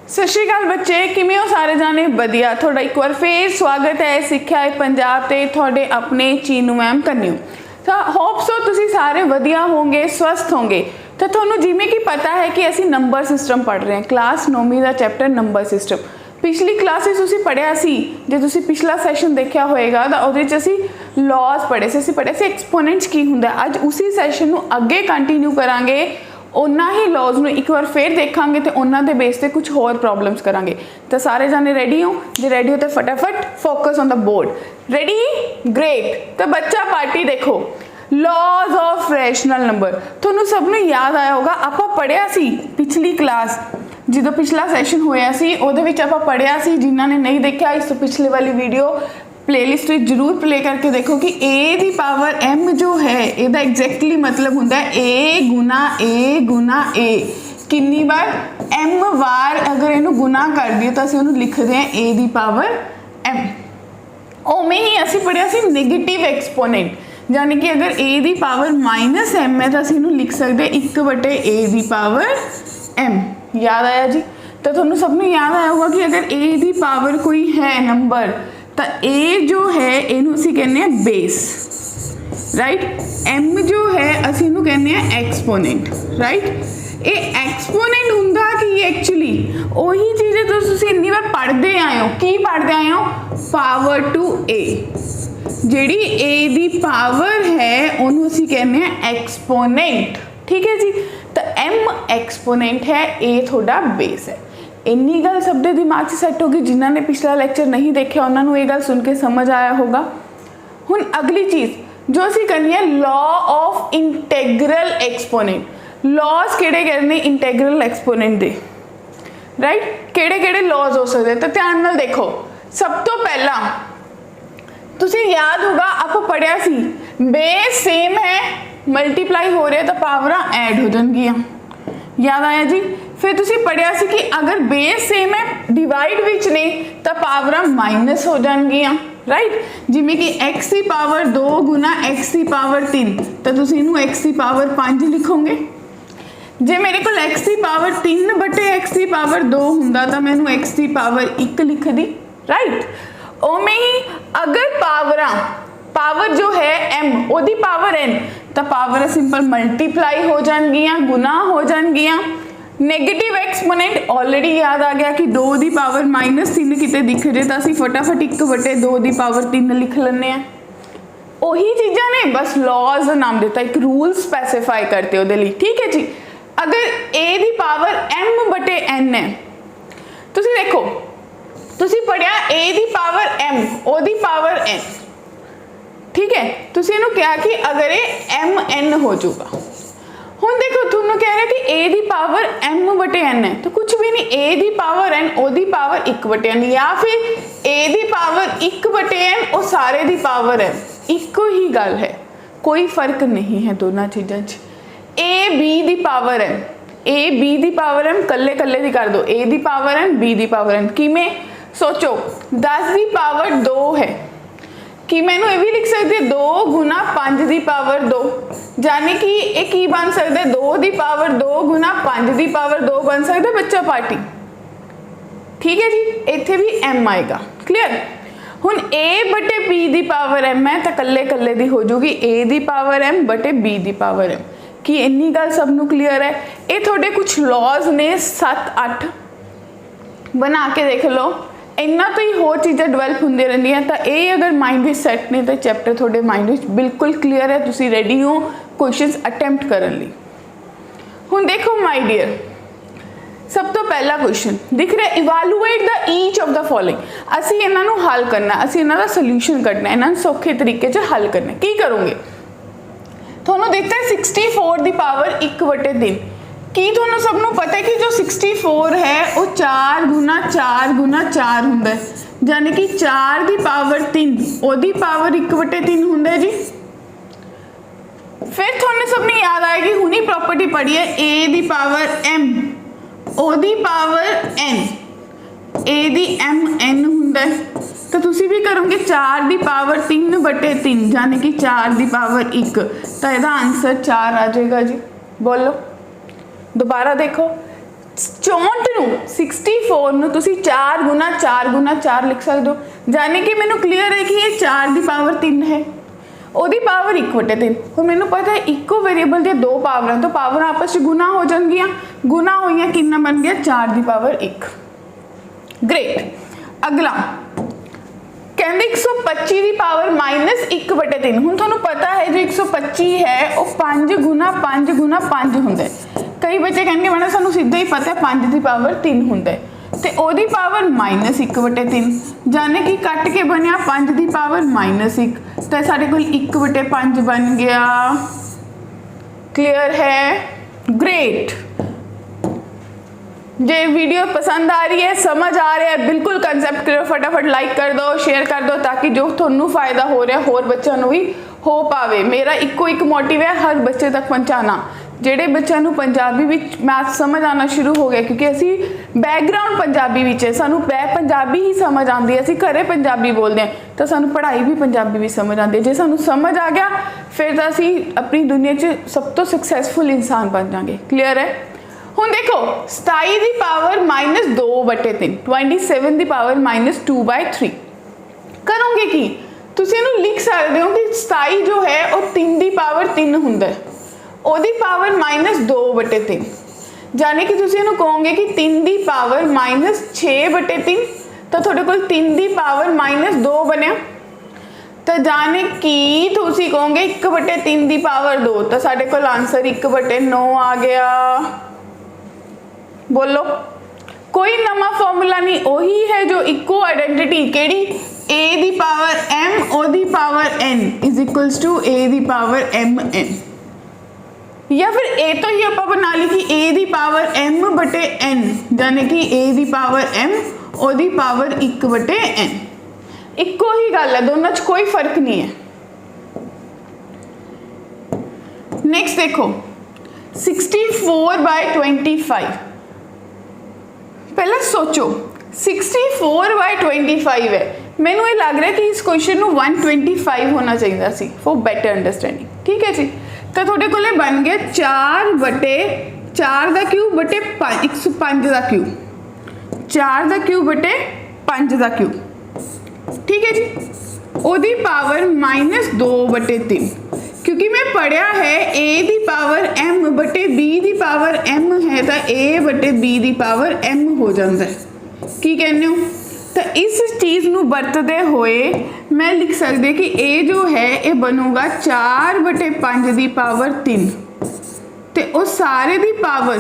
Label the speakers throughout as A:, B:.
A: सत श्री अकाल बच्चे, किमें हो सारे जाने? वधिया। थोड़ा एक बार फिर स्वागत है सिक्ख्या है पंजाब ते थोड़े अपने चीनू मैम कन्नू। तो होप सो तुसी सारे वधिया होंगे, स्वस्थ होंगे। तो थोनू जिमें कि पता है कि असी नंबर सिस्टम पढ़ रहे हैं, क्लास 9वीं का चैप्टर नंबर सिस्टम। पिछली क्लास तुसी पढ़िया सी, जे तुसी पिछला सैशन देखा होएगा तो उहदे च असी लॉज पढ़े से, पढ़े से एक्सपोनेंट्स की हुंदा। अज उसी सैशन नू अगे कंटिन्यू करांगे, उन्ना ही लॉज नू एक बार फिर देखांगे तो उन्होंने बेस से कुछ होर प्रॉब्लम्स करांगे। तो सारे जाने रेडी हो? जो रेडी हो तो फटाफट focus on the board. Ready? Great. तो बच्चा पार्टी देखो, लॉज ऑफ रैशनल नंबर थोनू सबनू याद आया होगा। आपां पढ़िया सी पिछली क्लास, जो पिछला सैशन होया सी उहदे विच आपां पढ़िया सी। जिन्हां ने नहीं देखा इस तो पिछले वाली वीडियो प्लेलिस्ट जरूर प्ले करके देखो कि ए दी पावर एम जो है ਇਹਦਾ एग्जैक्टली मतलब होंदा है ए गुना ए। कितनी बार? एम बार अगर इनू गुना कर दिए तो असं लिखते हैं ए दी पावर एम। उमें ही असी पढ़िया सी नेगेटिव एक्सपोनेंट, यानी कि अगर ए दी पावर माइनस एम है तो असं लिख सकते 1/a दी पावर एम। याद आया जी? तो थोनू सबनू याद आया होगा कि अगर ए दी पावर कोई है नंबर तो ए जो है इनू असी कहने हैं बेस, राइट। एम जो है असी इनू कहने हैं एक्सपोनेंट, राइट। ये एक्सपोनेंट हुंदा कि एक्चुअली वही चीज़ है तो तुसी इन्नी बार पढ़ते आए हो। की पढ़ते आए हो? पावर टू ए। जिहड़ी ए दी पावर है उन्होंने असी कहने हैं एक्सपोनेंट, ठीक है जी। तो एम एक्सपोनेंट है, ए थोड़ा बेस है। इन्नी गल सब दे दिमाग से सैट होगी। जिन्होंने ने पिछला लैक्चर नहीं देखा उन्होंने ये गल सुन के समझ आया होगा। हुण अगली चीज़ जो असी करनी है, लॉ ऑफ इंटैग्रल एक्सपोनेंट। लॉज केड़े करने इंटैग्रल एक्सपोनेंट दे, राइट। केड़े केड़े लॉज हो सकते? तो ध्यान नाल देखो। सब तो पहला तुसी याद होगा आप पढ़िया सी बेस सेम है, मल्टीप्लाई हो रहे तो पावरां ऐड हो जाएंगियां। याद आया जी? फिर तुसी पढ़िया सी कि अगर बेस सेम है डिवाइड विच ने तो पावरां माइनस हो जाएंगियां, राइट। जिमें कि x की पावर 2 गुना x की पावर 3 तो तुसी इनू x की पावर 5 लिखोगे। जे मेरे को x की पावर 3/x की पावर 2 हुंदा तो मैं इनू x की पावर 1 लिख दी, राइट। उमें ही अगर पावर जो है m ओदी पावर n तो पावर सिंपल मल्टीप्लाई हो जाएंगियां, गुना हो जाएंगियां। नेगेटिव एक्सपोनेंट ऑलरेडी याद आ गया कि 2 दी पावर -3 किते दिख जाए तो असी फटाफट 1/2 दी पावर 3 लिख लेने हैं। वही चीज़ा ने बस लॉज नाम देता, एक रूल स्पेसिफाई करते उहदे लई, ठीक है जी। अगर a दी पावर m/n है, तुसी देखो तुसी पढ़िया a दी पावर m ओदी पावर n, ठीक है। तुसी इनू क्या कि अगर ये mn हो जाऊगा। हुण देखो तुहानू कह रहा कि a दी पावर m/n है तो कुछ भी नहीं, a दी पावर n ओदी पावर 1/n या फिर a दी पावर 1/n और सारे दी पावर m, इको ही गल है, कोई फर्क नहीं है दोनों चीज़ों च। a b the power m, a b the power m कल्ले कल्ले दी कर दो, a दी पावर m b दी पावर m। किमें? सोचो 10 दी पावर 2 है कि मैनू ये भी लिख सकते 2 गुना 5 दी पावर 2, यानी कि एक ही बन सकते 2 the power 2 Guna 5 the power 2 बन सकते बच्चा पार्टी, ठीक है जी। इत्थे भी m आएगा, क्लियर। हुण a/b दी पावर m है तो कल्ले कल्ले दी हो जाऊगी a दी पावर m/b दी पावर m। कि इन्नी गल सबनू क्लीयर है? ये थोड़े कुछ लॉज ने 7-8 बना के देख लो, इन्ना तो ही होर चीज़ां डिवेलप होंदी रहिंदियां। तो ये अगर माइंड में सैट ने तो चैप्टर थोड़े माइंड में बिल्कुल क्लीयर है, तुसी रेडी हो क्वेश्चंस अटैम्प्ट करने लई। हुण देखो माय डियर, सब तो पहला क्वेश्चन दिख रहा है, evaluate the each of the following. असी इन्हां नूं हल करना, असी इन्हां दा सोल्यूशन कढना, इन्हां नूं सौखे तरीके च हल करना। की करोगे? थोनू दिता है 64 दी पावर 1/3। की थोनू सबनू पता है कि जो 64 है वो 4 गुना 4 गुना 4 हुंदा है, यानी कि 4 दी पावर 3 ओदी पावर 1/3 हुंदा है जी। फिर थोनू सबनू याद आएगी, हुनी प्रॉपर्टी पढ़ी है a दी पावर m ओदी power n, a the m n हुंदा है तो तुसी भी करोगे 4 दी पावर 3/3 यानी कि 4 दी पावर 1, तो इसका आंसर 4 आ जाएगा जी। बोलो दोबारा देखो, 64 ਨੂੰ 64 ਨੂੰ ਤੁਸੀਂ 4 ਗੁਣਾ 4 ਗੁਣਾ 4 ਲਿਖ ਸਕਦੇ ਹੋ, ਜਾਨੀ कि मैनू क्लीयर है कि ये 4 की पावर 3 है, ਉਹਦੀ ਪਾਵਰ 1/3। ਹੁਣ ਮੈਨੂੰ ਪਤਾ ਹੈ ਇੱਕੋ ਵੇਰੀਏਬਲ ਦੀਆਂ ਦੋ ਪਾਵਰਾਂ ਤੋਂ ਪਾਵਰ ਆਪਸ ਵਿੱਚ ਗੁਣਾ ਹੋ ਜਾਣਗੀਆਂ, ਗੁਣਾ ਹੋਈਆਂ ਕਿੰਨਾ ਬਣ ਗਿਆ 4 ਦੀ ਪਾਵਰ 1। ग्रेट। अगला कहते 125 की पावर -1/3। हुण तुहानूं पता है जो 125 है वो 5 गुना 5 गुना 5 हुंदा है। कई बच्चे कहेंगे मैडम सानूं सीधा ही पता है 5 की पावर 3 हुंदा है ते ओदी पावर -1/3, जाने कि कट के बनिया 5 की पावर -1 तो साडे कोल 1/5 बन गया। क्लियर है? ग्रेट। जे वीडियो पसंद आ रही है, समझ आ रहा है, बिल्कुल कंसेप्ट क्लियर, फटाफट लाइक कर दो, शेयर कर दो ताकि जो थोनू फायदा हो रहा होर बच्चों भी हो पावे। मेरा इको एक मोटिव है हर बच्चे तक पहुँचाना। ਜਿਹੜੇ ਬੱਚਿਆਂ ਨੂੰ ਪੰਜਾਬੀ ਵਿੱਚ ਮੈਥ ਸਮਝ ਆਉਣਾ ਸ਼ੁਰੂ ਹੋ ਗਿਆ ਕਿਉਂਕਿ ਅਸੀਂ ਬੈਕਗ੍ਰਾਉਂਡ ਪੰਜਾਬੀ ਵਿੱਚ ਹੈ, ਸਾਨੂੰ ਪੰਜਾਬੀ ਹੀ ਸਮਝ ਆਉਂਦੀ ਹੈ, ਅਸੀਂ ਘਰੇ ਪੰਜਾਬੀ ਬੋਲਦੇ ਹਾਂ ਤਾਂ ਸਾਨੂੰ ਪੜ੍ਹਾਈ ਵੀ ਪੰਜਾਬੀ ਵਿੱਚ ਸਮਝ ਆਉਂਦੀ ਹੈ। ਜੇ ਸਾਨੂੰ ਸਮਝ ਆ ਗਿਆ ਫਿਰ ਤਾਂ ਅਸੀਂ ਆਪਣੀ ਦੁਨੀਆ 'ਚ ਸਭ ਤੋਂ ਸਕਸੈਸਫੁਲ ਇਨਸਾਨ ਬਣ ਜਾਵਾਂਗੇ। ਕਲੀਅਰ ਹੈ? ਹੁਣ ਦੇਖੋ 27 ਦੀ ਪਾਵਰ -2/3, 27 ਦੀ ਪਾਵਰ -2/3 ਕਰੋਗੇ ਕੀ? ਤੁਸੀਂ ਇਹਨੂੰ ਲਿਖ ਸਕਦੇ ਹੋ ਕਿ 27 ਜੋ ਹੈ ਉਹ 3 ਦੀ ਪਾਵਰ 3 ਹੁੰਦਾ ਹੈ, ਉਹਦੀ ਪਾਵਰ -2/3, ਜਾਨੇ ਕਿ ਤੁਸੀਂ ਇਹਨੂੰ ਕਹੋਗੇ ਕਿ 3 ਦੀ ਪਾਵਰ -6/3 ਤਾਂ ਤੁਹਾਡੇ ਕੋਲ 3 ਦੀ ਪਾਵਰ -2 ਬਣਿਆ। ਤਾਂ ਜਾਨੇ ਕਿ ਤੁਸੀਂ ਕਹੋਗੇ 1/3 ਦੀ ਪਾਵਰ 2 ਤਾਂ ਸਾਡੇ ਕੋਲ ਆਨਸਰ 1/9 ਆ ਗਿਆ। बोलो कोई नवा फॉर्मूला नहीं, वही है जो इको आइडेंटिटी केड़ी a दी पावर m o दी power n is equals to a दी पावर m n, या फिर a तो ही आप बना ली कि a दी पावर m/n यानी कि a दी पावर m o दी पावर 1/n। इको ही गल है, दोनों च कोई फर्क नहीं है। नेक्स्ट देखो 64/25। पहला सोचो 64/25 है, मैनू ये लग रहा है कि इस क्वेश्चन में 125 होना चाहिए सी फॉर बेटर अंडरस्टैंडिंग। ठीक है जी, तो थोड़े को बन गया 4/4 का क्यूब बटे 105 का क्यूब, 4 का क्यूब बटे 5 का क्यूब। ठीक है जी, ओदी पावर -2/3 क्योंकि मैं पढ़िया है a दी पावर m बटे b दी पावर m है तो a बटे b दी पावर m हो जाता है। की कहने हो? तो इस चीज़ नू बरतते हुए मैं लिख सकती कि a जो है ये बनूगा 4/5 दी पावर 3 ते वो सारे दी पावर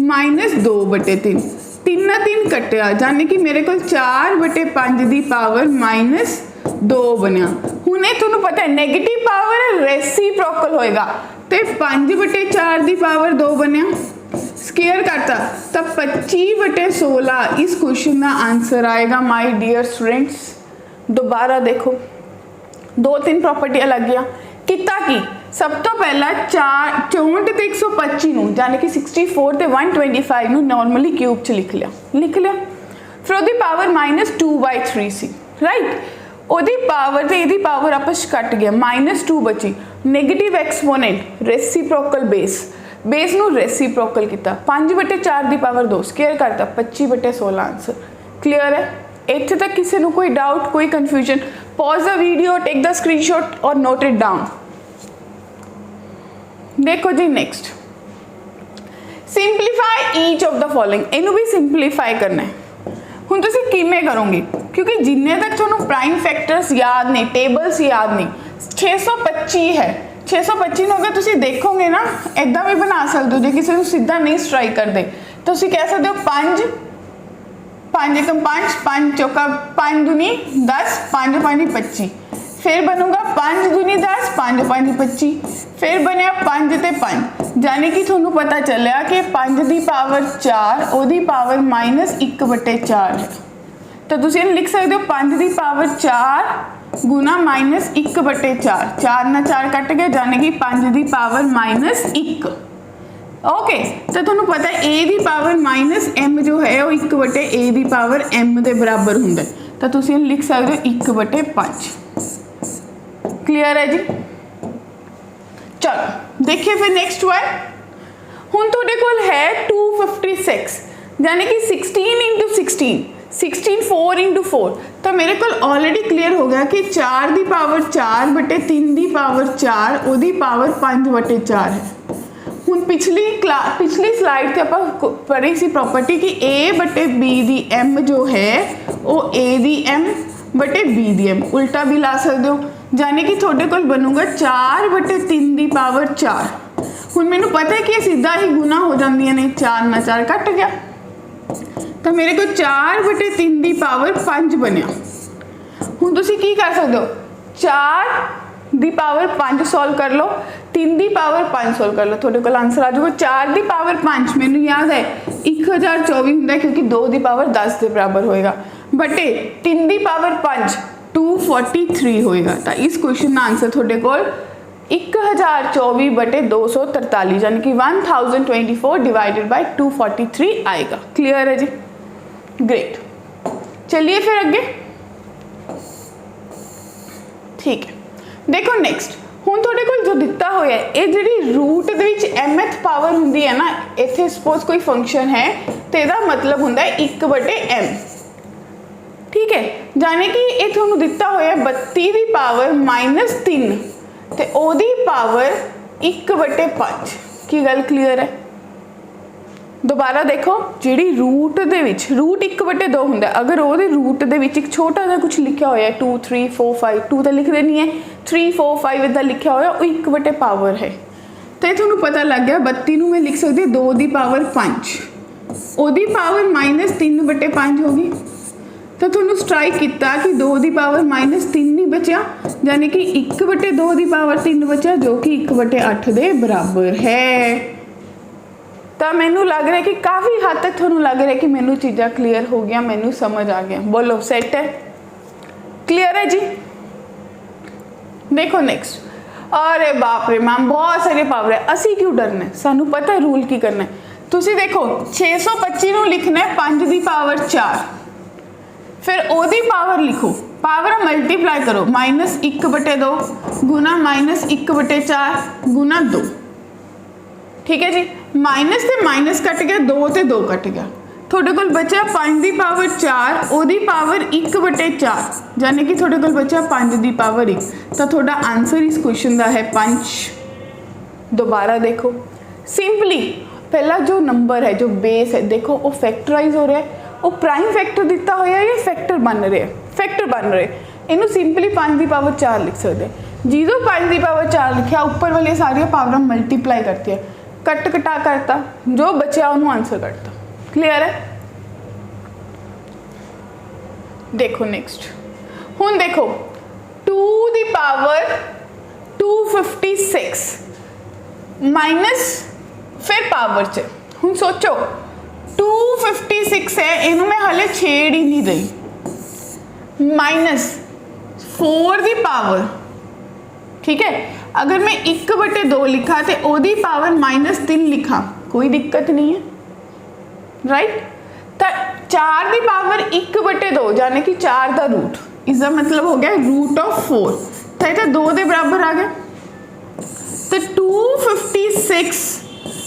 A: -2/3, 3 कटिया जाने कि मेरे को 4/5 दी पावर -2 बनया। हुणे तुहानू पता है नेगेटिव पावर रेसिप्रोकल होएगा तो 5/4 दी पावर 2 बनया, स्केयर करता तो 25/16 इस क्वेश्चन का आंसर आएगा माय डियर स्टूडेंट्स। दोबारा देखो 2-3 प्रॉपर्टी अलग गया किता की सब तो पहला 64 ते 125 नू यानी कि 64 ते 125 नू नॉर्मली क्यूब च लिख लिया फिर ओदी पावर -2/3 सी, राइट। ओदी पावर ते एदी पावर आपस कट गया -2 बची, नेगेटिव एक्सपोनेंट रेसिप्रोकल बेस नू रेसिप्रोकल किया 5/4 दी पावर 2 स्केयर करता 25/16 आंसर। क्लियर है? इत्थे तक किसी नू कोई डाउट कोई confusion? Pause the video, take the screenshot और नोट इट डाउन। देखो जी next simplify each of the following, इनू भी सिंपलीफाई करना है। हुण तुसीं किवें करोगे क्योंकि जिन्ने तक तुहानूं प्राइम फैक्टर्स याद नहीं, टेबल्स याद नहीं, 625 है, 625 ਨੂੰ अगर तुसीं देखोगे ना इदां भी बना सकते हो। जे किसी को सीधा नहीं स्ट्राइक करते तो तुसीं कह सकते हो 5 5 एकम 5 5 चौका 5 दूनी 10 5 5 25, फिर बनूगा 5 दूनी 10 5 5 25, फिर बनया 5 ते 5 यानी कि थोनू पता चलिया कि 5 दी पावर 4 ओदी पावर -1/4 है। तो तुसीं लिख सकते हो 5 दी पावर 4 गुना -1/4, 4 ना 4 कट गए यानी कि 5 दी पावर -1। ओके, तो तुहानू पता है a दी पावर -m जो है वो 1/a दी पावर m के बराबर हुंदा है, तो तुसीं लिख सकते हो 1/5। क्लियर है जी? चलो देखिए फिर नेक्स्ट वन। हुण तुहाडे कोल है 250 256 यानी कि 16 इंटू 16 16 4 इंटू 4 तो मेरे को ऑलरेडी क्लीयर हो गया कि 4 ਦੀ ਪਾਵਰ 4 बटे 3 ਦੀ ਪਾਵਰ 4 ਉਹਦੀ ਪਾਵਰ 5 बटे 4 है। ਹੁਣ पिछली स्लाइड ਤੇ ਆਪਾਂ ਪੜ੍ਹੀ ਸੀ प्रॉपर्टी कि a बटे b ਦੀ m जो है वो a ਦੀ m बटे b ਦੀ m उल्टा भी ला सकते हो यानी कि ਤੁਹਾਡੇ ਕੋਲ ਬਣੂਗਾ 4 बटे 3 ਦੀ ਪਾਵਰ 4। ਹੁਣ ਮੈਨੂੰ ਪਤਾ ਹੈ कि सीधा ही गुना हो ਜਾਂਦੀਆਂ ਨੇ 4 ਨਾਲ 4 ਕੱਟ ਗਿਆ तो मेरे को 4 बटे 3 की पावर 5 बनया। हुण तुसीं की कर सकते हो 4 की पावर 5 सॉल्व कर लो 3 की पावर 5 सॉल्व कर लो तुहाडे कोल आंसर आ जाऊगा 4 की पावर 5 मैनूं याद है 1024 हुंदा क्योंकि 2 की पावर 10 के बराबर होएगा बटे 3 की पावर 5 243 होएगा। तो इस क्वेश्चन का आंसर तुहाडे कोल 1024 बटे 243 यानी कि 1024 डिवाइडेड बाय 243 आएगा। क्लियर है जी, ग्रेट। चलिए फिर आगे, ठीक है। देखो नेक्स्ट हुण तुहाडे कोल जो दिता होया है ये जिहड़ी रूट दे विच mth पावर हुंदी है ना, इत्थे सपोज कोई फंक्शन है तो इहदा मतलब हुंदा है 1 बटे m, ठीक है। यानी कि ये तुहानूं दिता होया 32 की पावर -3 ते ओदी पावर 1 बटे 5 की गल क्लीयर है। दोबारा देखो जिहड़ी रूट दे विच रूट 1 बटे 2 हुंदा अगर ओदे रूट दे विच एक छोटा जिहा कुछ लिखिया होया 2 3 4 5 2 तो लिख देनी है 3 4 5 इदा लिखिया होया वो 1 बटे पावर है तो ये तुहानूं पता लग गया 32 नूं मैं लिख सकदी 2 की पावर 5 ओदी पावर -3 बटे 5 होगी तो तुहानूं स्ट्राइक किया कि 2 की पावर -3 नहीं बचा यानी कि 1 बटे 2 की पावर 3 बचा जो कि 1 बटे 8 के बराबर है। तो मैनू लग रहा है कि काफ़ी हद तक थोड़ा लग रहा है कि मैनू चीज़ा क्लीयर हो गया, मैनू समझ आ गया। बोलो सेट है, क्लियर है जी। देखो नेक्स्ट, अरे बाप रे मैम बहुत सारे पावर है, असी क्यों डरना है, सानू पता है रूल की करना है। तुसी देखो 625 नूं लिखना है 5 की पावर 4 फिर ओदी पावर लिखो, पावर मल्टीप्लाई करो -1 बटे 2 गुना -1 बटे 4 गुना 2, ठीक है जी। माइनस से माइनस कट गया 2 ते 2 कट गया थोड़े कोल बचा 5 की पावर 4 ओदी पावर 1 बटे 4 यानी कि थोड़े कोल बचा 5 की पावर 1 तो थोड़ा आंसर इस क्वेश्चन का है 5। दोबारा देखो सिंपली पहला जो नंबर है जो बेस है देखो वो फैक्टराइज हो रहा है, वो प्राइम फैक्टर दिता होया या फैक्टर बन रहे हैं, फैक्टर बन रहे इनू सिंपली 5 की पावर 4 लिख सकते हैं। जिदों 5 की पावर 4 लिखा ऊपर वाली सारी पावर मल्टीप्लाई करती है, कट कटा करता जो बचा उन्होंने आंसर करता। क्लियर है। देखो नेक्स्ट हुन देखो 2 की पावर 256 माइनस फिर पावर च हुन सोचो 256 है इनू मैं हाले छेड़ ही नहीं रही -4 की पावर, ठीक है। अगर मैं 1 बटे 2 लिखा तो ओदी पावर -3 लिखा कोई दिक्कत नहीं है, राइट। तो 4 की पावर 1 बटे 2 यानी कि 4 का रूट, इसका मतलब हो गया √4 तो ये 2 के बराबर आ गया। तो 256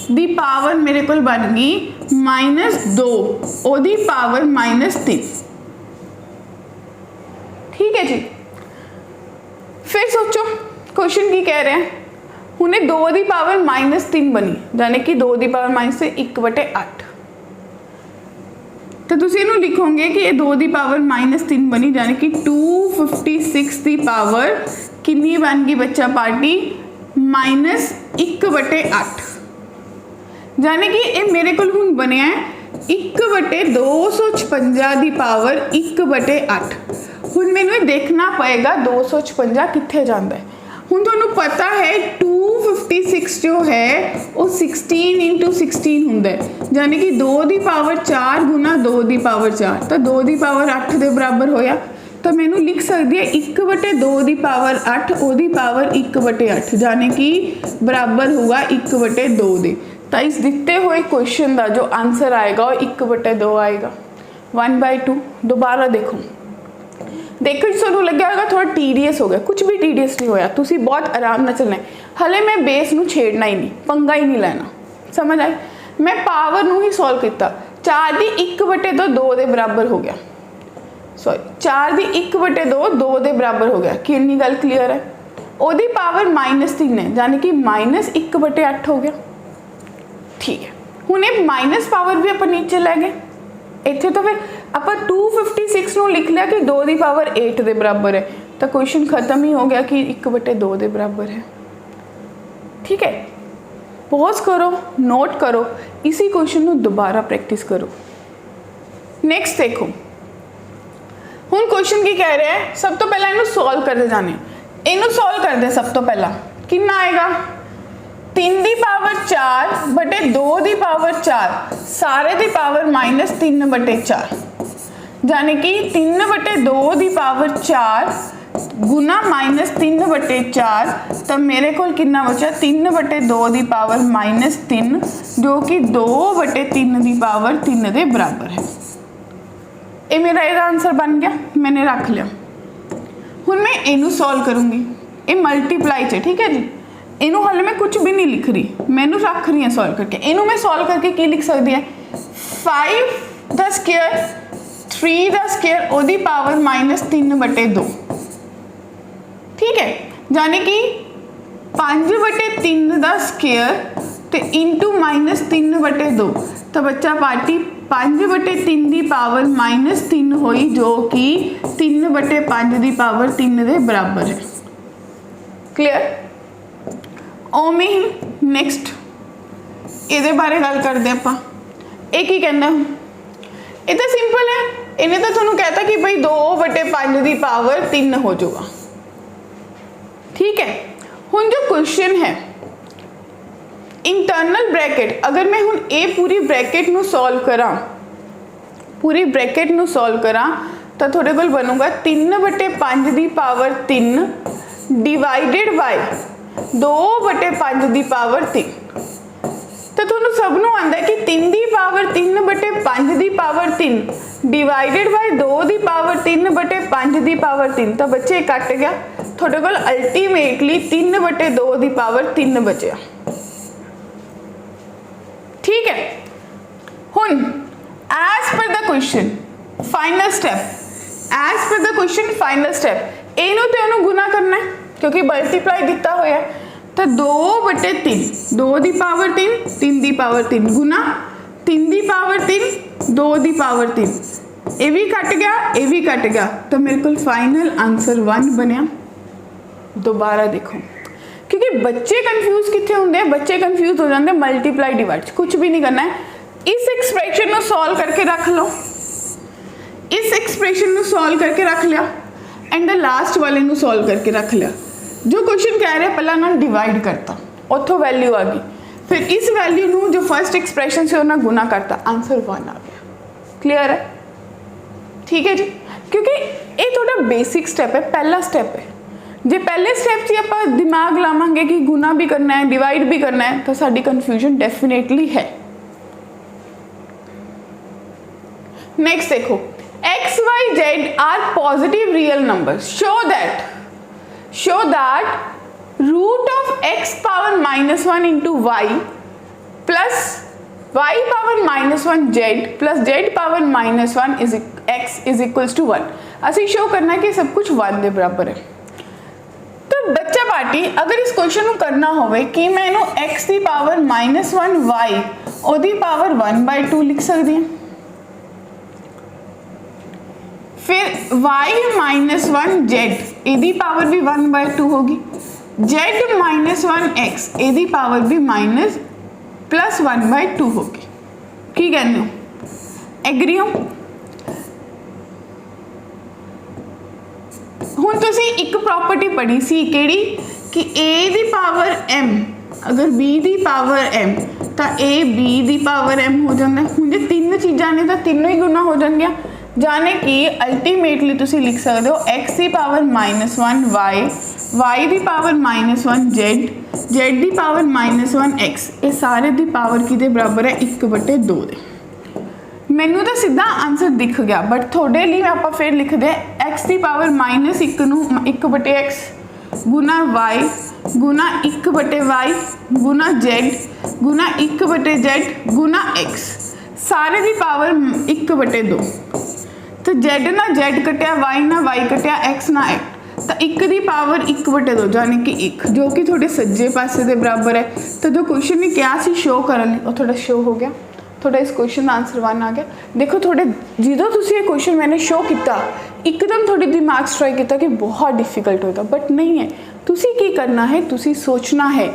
A: की पावर मेरे को बन गई -2 ओदी पावर -3, ठीक है जी। फिर सोचो क्वेश्चन की कह रहे हैं हुणे 2 की पावर -3 बनी यानी कि 2 की पावर -1 बटे 8 तो तुसीं इहनूं लिखोगे कि ये 2 की पावर -3 बनी यानी कि 256 की पावर कितनी बन गई बच्चा पार्टी -1 बटे 8 यानी कि ये मेरे को हुण बनिया है 1 बटे 256 की पावर 1 बटे 8। हुण मैनूं देखना पएगा 256 कित्थे जांदा है। हुण तुहानूं पता है 256 जो है वो 16 इंटू 16 हुंदा है यानी कि 2 की पावर 4 गुना 2 की पावर 4 तो 2 की पावर 8 के बराबर होया। तो मैनूं लिख सकती है 1 बटे 2 की पावर 8 ओदी पावर 1 बटे 8 यानी कि बराबर होगा 1 बटे 2 दे। तो इस दिते हुए क्वेश्चन का जो आंसर आएगा वो 1 बटे 2 आएगा 1/2। दोबारा देखो देखो जी तुहानूं लग्या होगा थोड़ा टीडीएस हो गया, कुछ भी टीडीएस नहीं होया, तुसीं बहुत आराम नाल चलना है। हले मैं बेस नूं छेड़ना ही नहीं, पंगा ही नहीं लेना, समझ आए। मैं पावर नूं ही सॉल्व किया। 4 की 1/2 2 के बराबर हो गया, सॉरी 4 की 1/2 2 के बराबर हो गया। कितनी गल क्लीयर है? ओदी पावर -3 है, यानी कि -1/8 हो गया। ठीक है, हुण ये माइनस पावर भी अपन नीचे लै गए। इत्थे तो फिर आप 256 नूं लिख लिया कि 2 की पावर 8 के बराबर है, तो क्वेश्चन खत्म ही हो गया कि 1/2 के बराबर है। ठीक है, पॉज करो, नोट करो, इसी क्वेश्चन नूं दोबारा प्रैक्टिस करो। नेक्स्ट देखो, हुण क्वेश्चन की कह रहे हैं, सब तो पहला इनू सॉल्व करते जाने। इनू सॉल्व करते सब तो पहला कितना आएगा? 3 की पावर 4 बटे 2 की पावर 4 सारे की पावर -3/4, यानी कि 3/2 की पावर 4 गुना -3/4, तो मेरे को कितना बचा? 3/2 की पावर -3, जो कि 2/3 की पावर 3 के बराबर है। ये मेरा ਇਹਦਾ आंसर बन गया, मैंने रख लिया। हुण मैं इनू सॉल्व करूँगी, ये मल्टीप्लाई च, ठीक है जी। इनू हाले मैं कुछ भी नहीं लिख रही, मैनू रख रही हूँ सॉल्व करके। इनू मैं सॉल्व करके की लिख सकती है? 5 का स्क्वायर 3 का स्क्वायर ओदी पावर -3/2, ठीक है, यानी कि 5/3 का स्क्वायर तो इंटू -3/2, तो बच्चा पार्टी 5/3 की पावर -3 हुई, जो कि 3/5 की पावर 3 के बराबर है। क्लियर? ओमें ही नैक्सट ये बारे गल करते आपां। ये की कहना, ये तो सिंपल है, इन्हें तो थोड़ा कहता कि भाई 2/5 की पावर 3 हो जाएगा। ठीक है, हुण जो क्वेश्चन है इंटरनल ब्रैकेट, अगर मैं हुण ये पूरी ब्रैकेट नू सॉल्व करा, पूरी ब्रैकेट नू सॉल्व करा, तो थोड़े कोल बनूगा 3/5 की पावर 3 डिवाइडेड बाय 2/5 की पावर 3। तो थोड़ा सबनों आंदा है कि 3 की पावर 3/5 की पावर 3 डिवाइडेड बाय 2 की पावर 3/5 की पावर 3, तो बच्चे कट गया, थोड़े कोल अल्टीमेटली 3/2 की पावर 3 बचया। ठीक है, हुण as per the question final step, as per the question final step, इनू तो इनू गुना करना है क्योंकि मल्टीप्लाई दिता होया, तो 2/3 2 की पावर 3 3 की पावर 3 गुना 3 की पावर 3 2 की पावर 3, ये भी कट गया, ये भी कट गया, तो मेरे को फाइनल आंसर 1 बनया। दोबारा देखो, क्योंकि बच्चे कंफ्यूज कितने होंगे, बच्चे कंफ्यूज हो जाते मल्टीप्लाई डिवाइड। कुछ भी नहीं करना है, इस एक्सप्रेशन को सॉल्व करके रख लो, इस एक्सप्रेशन को सॉल्व करके रख लिया, एंड द लास्ट वाले को सॉल्व करके रख लिया। जो क्वेश्चन कह रहे पहला ना डिवाइड करता, उतो वैल्यू आ गई, फिर इस वैल्यू को जो फर्स्ट एक्सप्रेशन से उन्हें गुना करता, आंसर 1 आ गया। क्लियर है? ठीक है जी, क्योंकि ये थोड़ा बेसिक स्टेप है, पहला स्टेप है। जे पहले स्टेप से आप दिमाग लावांगे कि गुना भी करना है डिवाइड भी करना है, तो साडी कन्फ्यूजन डेफिनेटली है। नेक्स्ट देखो, x, y, z are positive real numbers. Show that root of x power -1 into y plus y power -1 z plus z power -1 is x is equals to 1. असी show करना है कि सब कुछ 1 के बराबर है। तो बच्चा पार्टी अगर इस क्वेश्चन को करना होवे कि मैं इनू x की पावर -1 y ओदी पावर 1/2 लिख सकती हूँ, फिर y -1 z एदी पावर भी 1/2 होगी, z -1 x एदी पावर भी +1/2 होगी। की कहते हो? एग्री हो? हुण तुसी एक प्रॉपर्टी पढ़ी सी केड़ी कि a दी पावर m अगर b दी पावर m तो a b the power m हो जाता है। हुण जे तीन चीज़ां ने तो तीनों ही गुना हो जाएंगियां, जाने कि अल्टीमेटली तुसी लिख सकते हो x की पावर -1 y, y की पावर -1 z, z की पावर -1 x, ये सारे की पावर किहदे बराबर है 1/2 दे। मैनू तो सीधा आंसर दिख गया, बट थोड़े लिए आप फिर लिखते हैं x की पावर -1 नूं 1/x गुना y गुना 1/y गुना z गुना 1/z गुना x, सारे की पावर 1/2। तो z ना z कटिया, y ना y कटिया, x ना x, तो 1 की पावर 1/2 यानी कि 1, जो कि थोड़े सज्जे पासे के बराबर है। तो जो क्वेश्चन ने क्या सी शो करने, वो थोड़ा शो हो गया, थोड़ा इस क्वेश्चन का आंसर 1 आ गया। देखो थोड़े जो तुम ये क्वेश्चन मैंने शो किया, एकदम थोड़ी दिमाग ट्राई किया कि बहुत डिफिकल्ट होगा, बट नहीं है। तुसी की करना है, तुसी सोचना है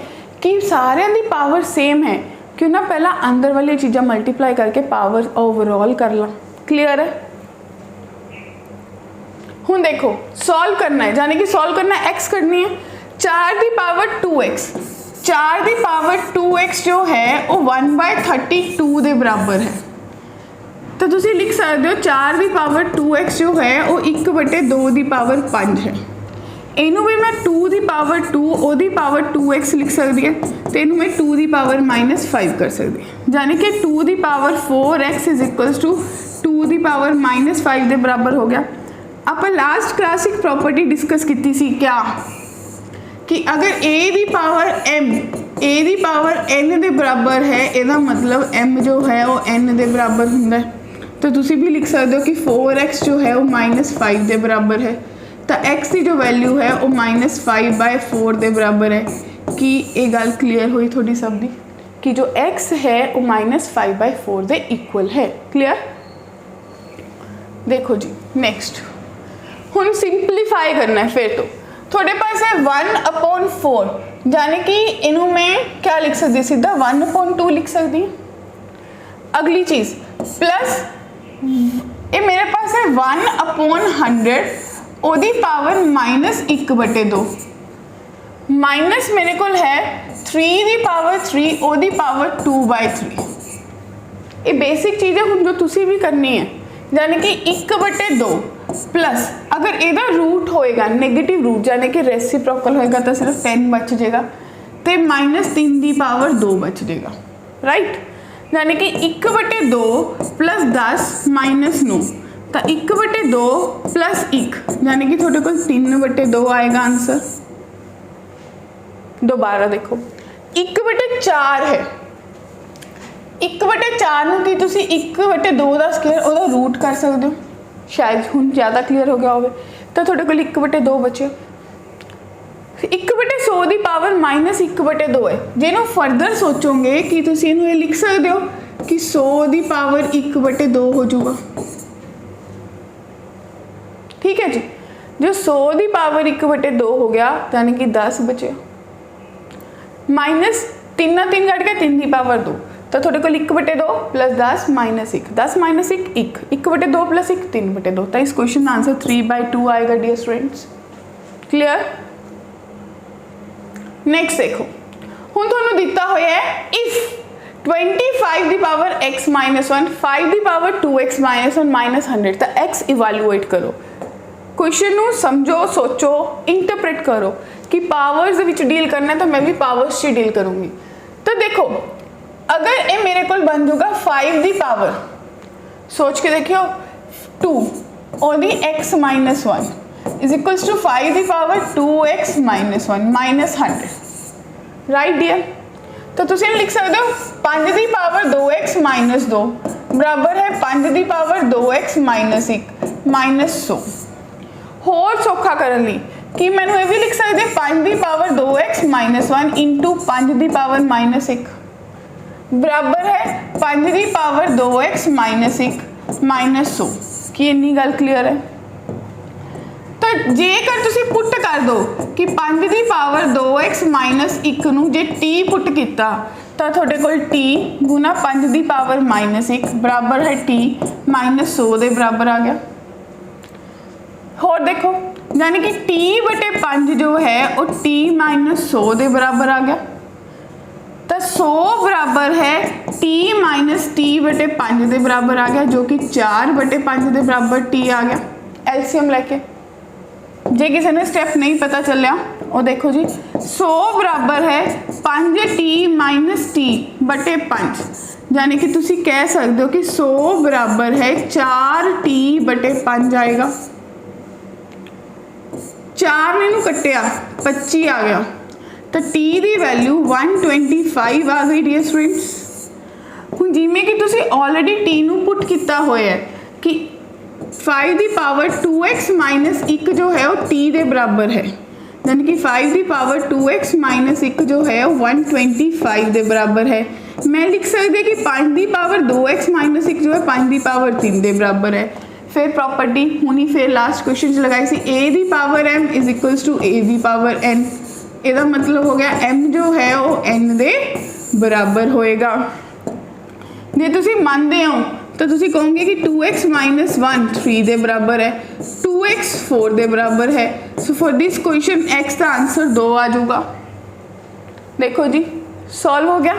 A: कि सारे की पावर सेम है, क्यों ना पहला अंदर वाली चीज़ा मल्टीप्लाई करके पावर ओवरऑल कर ला। क्लीयर है? हुण देखो सॉल्व करना है, यानी कि सॉल्व करना है, एक्स करनी है 4 की पावर 2x, 4 की पावर 2x जो है वो 1/32 के बराबर है। तो तुसी लिख सकते हो 4 की पावर 2x जो है वो 1/2 की पावर 5 है। इनू भी मैं 2 की पावर 2 ओदी पावर 2x लिख सकती है, तो इनू मैं 2 की पावर -5 कर सकती है, यानी कि 2 की power 4x is equals to 2 की पावर -5 के बराबर हो गया। आप लास्ट क्लास एक प्रॉपर्टी डिस्कस की सी क्या, कि अगर a की पावर m a की पावर n के बराबर है, इसका मतलब m जो है वो n के बराबर होंगे। तो तुसी भी लिख सकते हो कि 4x जो है वो -5 के बराबर है, तो x की जो वैल्यू है वो -5/4 के बराबर है। कि ये गल क्लीयर हुई थोड़ी सब दी, कि जो x है वो -5/4 के इक्वल है। क्लीयर? देखो जी नेक्स्ट, हुण सिंपलीफाई करना है। फिर तो थोड़े पास है 1/4, यानी कि इनू मैं क्या लिख सकती, सीधा 1/2 लिख सकती। अगली चीज प्लस ये मेरे पास है 1/100 ओदी पावर -1/2, माइनस मेरे को है 3 की पावर 3 ओदी पावर 2/3। ये बेसिक चीज़ है हुण जो तुसी भी करनी है, यानी कि 1/2 प्लस अगर ਇਹਦਾ रूट होएगा नेगेटिव रूट, यानी कि रेसिप्रोकल होएगा तो सिर्फ 10 बच जाएगा, तो -3 की पावर 2 बच जाएगा। राइट? यानी कि 1/2 प्लस 10 -9, तो 1/2 प्लस 1, यानी कि थोड़े को 3/2 आएगा आंसर। दोबारा देखो 1/4 है, 1/4 ਨੂੰ ਕੀ ਤੁਸੀਂ 1/2 ਦਾ ਸਕੁਅਰ ਉਹਦਾ रूट कर सकते हो, शायद ਹੁਣ ज़्यादा क्लीयर हो गया हो। तो थोड़े को 1/2 बचे, 1/100 की पावर -1/2 है। जिन्हों फर्दर सोचोगे कि तुम इन्हों लिख सकते हो कि 100 की पावर 1/2 हो जाऊगा। ठीक है जी, जो 100 की पावर 1/2 हो गया, यानी कि 10 बचे, माइनस 3 कट के 3 की पावर 2, तो थोड़े को 1/2 प्लस 10 -1, 10 -1 1, 1/2 प्लस 1 3/2। तो इस क्वेश्चन का आंसर 3/2 आएगा डियर स्टूडेंट्स। क्लीयर? नेक्स्ट देखो, हुण तुहानूं दिता होया है इफ 25 की पावर x -1, 5 की पावर 2x -1 -100, तो x इवैल्यूएट करो। क्वेश्चन नूं समझो, सोचो, इंटरप्रेट करो कि पावर्स दे विच डील करना है, तो मैं भी पावर्स से डील करूँगी। तो देखो अगर ये मेरे को बन जाऊगा 5 की पावर, सोच के देखियो 2 और x -1 इज इक्वल्स टू 5 की पावर 2x -1 -100। Right dear? तो तुम लिख सकते हो 5 की पावर 2x -2 बराबर है 5 की पावर 2x -1 -100। होर सौखा करने लई कि मैंने ये भी लिख सकते 5 की पावर 2x -1 इंटू 5 की पावर -1 बराबर है 5 की पावर 2x -1 -100। कि इन्नी गल क्लीयर है? तो जेकर तुसी पुट कर दो कि 5 की पावर 2x -1 नूं जे t पुट किया, तो थोड़े को t गुना 5 की पावर -1 बराबर है t -100 के बराबर आ गया। और देखो यानी कि t/5 जो है वो t -100 के बराबर आ गया, तो 100 बराबर है t -t/5 के बराबर आ गया, जो कि 4/5 के बराबर t आ गया। एलसीएम लेके जे किसी ने स्टेप नहीं पता चलिया वो देखो जी, 100 बराबर है 5t -t/5, यानी कि तुसी कह सकते हो कि 100 बराबर है 4t/5 आएगा। 4 ने कटिया 25 आ गया, तो t की वैल्यू 125 आ गई डियर स्टूडेंट्स। हुण जिवें कि तुसीं ऑलरेडी t नूं पुट किया होया है कि 5 की पावर 2x माइनस 1 जो है वो t के बराबर है, यानी कि 5 की पावर 2x माइनस 1 जो है वो 125 के बराबर है। मैं लिख सकती कि 5 की पावर 2x माइनस 1 जो है 5 की पावर 3 के बराबर है। फिर प्रॉपर्टी हुणी फिर लास्ट क्वेश्चन लगाई सी a की power m is equals to a की पावर n। ਇਹਦਾ मतलब हो गया m जो है वो n ਦੇ बराबर होएगा। जे तुसी मानते हो तो तुसी कहोगे कि 2x माइनस 1 3 के बराबर है, 2x 4 के बराबर है। So for this question x का आंसर 2 आ जाऊगा। देखो जी सॉल्व हो गया।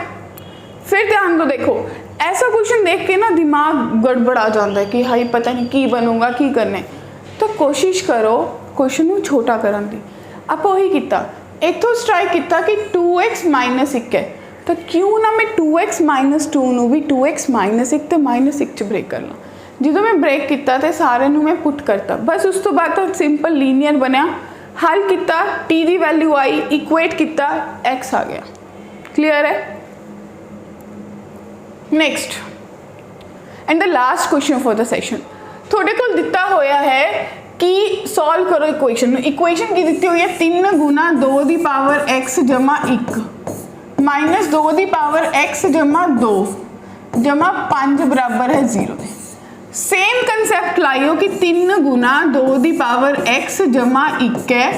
A: फिर ध्यान दो, देखो ऐसा क्वेश्चन देख के ना दिमाग गड़बड़ा जाता है कि हाई पता नहीं की बनूंगा की करना है, तो कोशिश करो क्वेश्चन को छोटा करने की। आप वही किया, इतों स्ट्राइक किया कि 2x माइनस 1 है, तो क्यों ना मैं 2x माइनस 2 नूं भी 2x माइनस 1 तो माइनस 1 च ब्रेक कर ला। जो मैं ब्रेक किया तो सारे नूं मैं पुट करता, बस उस तो बाद तो सिंपल लीनियर बनया, हल किया, t की वैल्यू आई, इक्वेट किया, x आ गया। क्लीयर है। Next and the last question for the session, थोड़े को दिता होया है कि सॉल्व करो इक्वेशन। इक्वेशन की दी हुई है 3 गुना 2 की पावर x जमा 1 माइनस 2 की पावर x जमा 2 जमा 5 बराबर है 0। सेम कंसेप्ट लाइयो कि 3 गुना 2 की पावर x जमा 1 है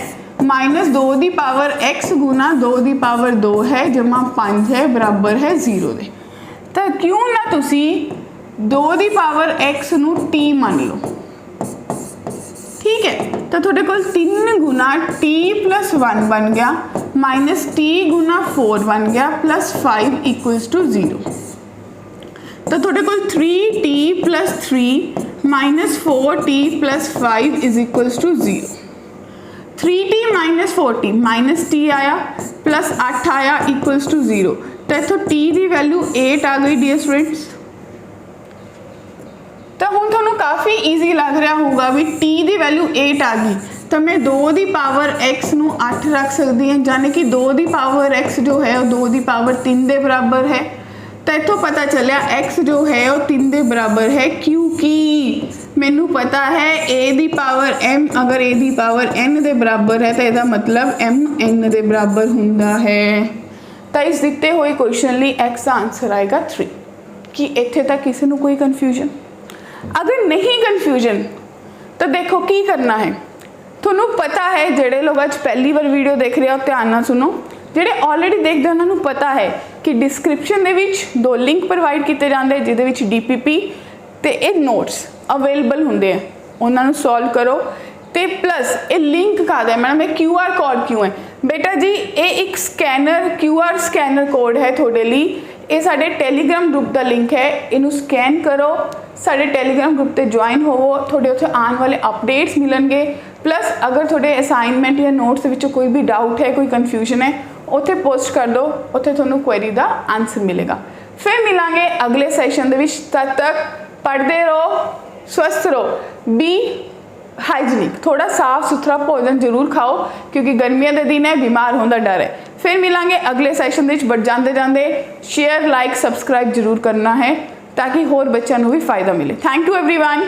A: माइनस 2 की पावर x गुना 2 की पावर 2 है जमा 5 है बराबर है 0 दे। तो क्यों ना तुसी 2 की पावर x नू t मान लो। ठीक है, तो थोड़े को 3 गुना t प्लस 1 बन गया माइनस t गुना 4 बन गया प्लस 5 इक्वल्स टू 0। तो थोड़े को 3t plus 3 minus 4t plus 5 is equals to 0। 3t minus 4t minus t आया प्लस 8 आया इक्वल्स टू 0। तो इतों t की वैल्यू 8 आ गई डियर स्टूडेंट्स। तो हुण तुहानूं काफ़ी ईजी लग रहा होगा भी t की वैल्यू 8 आ गई, तो मैं 2 की पावर x नूं 8 रख सकती हूँ, यानी कि 2 की पावर x जो है वो 2 की पावर 3 के बराबर है। तो इतों पता चलिया x जो है वो 3 के बराबर है, क्योंकि मैनू पता है a की पावर m अगर a की पावर n के बराबर है तो यदा मतलब m n के बराबर होंदा है। तो इस दिते हुए क्वेश्चन लिए x का आंसर आएगा 3। कि इत्थे तक किसी को कोई कन्फ्यूजन? अगर नहीं कन्फ्यूजन तो देखो की करना है। थोनों पता है जेडे लोग आज पहली बार वीडियो देख रहे हो ध्यान नाल सुनो, जेडे ऑलरेडी देखते उन्होंने पता है कि डिस्क्रिप्शन दे विच 2 लिंक प्रोवाइड किए जाते हैं जिहदे विच DPP ते ये नोट्स अवेलेबल होंगे हैं, उन्होंने सॉल्व करो। तो प्लस ये लिंक का है मैडम ये QR कोड क्यों है बेटा जी, ये एक स्कैनर QR स्कैनर कोड है थोड़े लिए, ये साडे टैलीग्राम ग्रुप का लिंक है, इनू स्कैन करो, साडे टैलीग्राम ग्रुप ते ज्वाइन होवो, थोड़े उत्थे आने वाले अपडेट्स मिलणगे। प्लस अगर थोड़े असाइनमेंट या नोट्स विचों कोई भी डाउट है कोई कन्फ्यूजन है उत्थे पोस्ट कर दो, उत्थे तुहानूं क्वेरी का आंसर मिलेगा। फिर मिलांगे अगले सैशन दे विच, तद तक पढ़ते रहो, स्वस्थ रहो, बी हाइजीनिक, थोड़ा साफ सुथरा भोजन जरूर खाओ क्योंकि गर्मियों के दिन है, बीमार होने का डर है। फिर मिलांगे अगले सैशन में, बट जाते जाते शेयर लाइक सब्सक्राइब जरूर करना है ताकि होर बच्चों को भी फायदा मिले। Thank you everyone.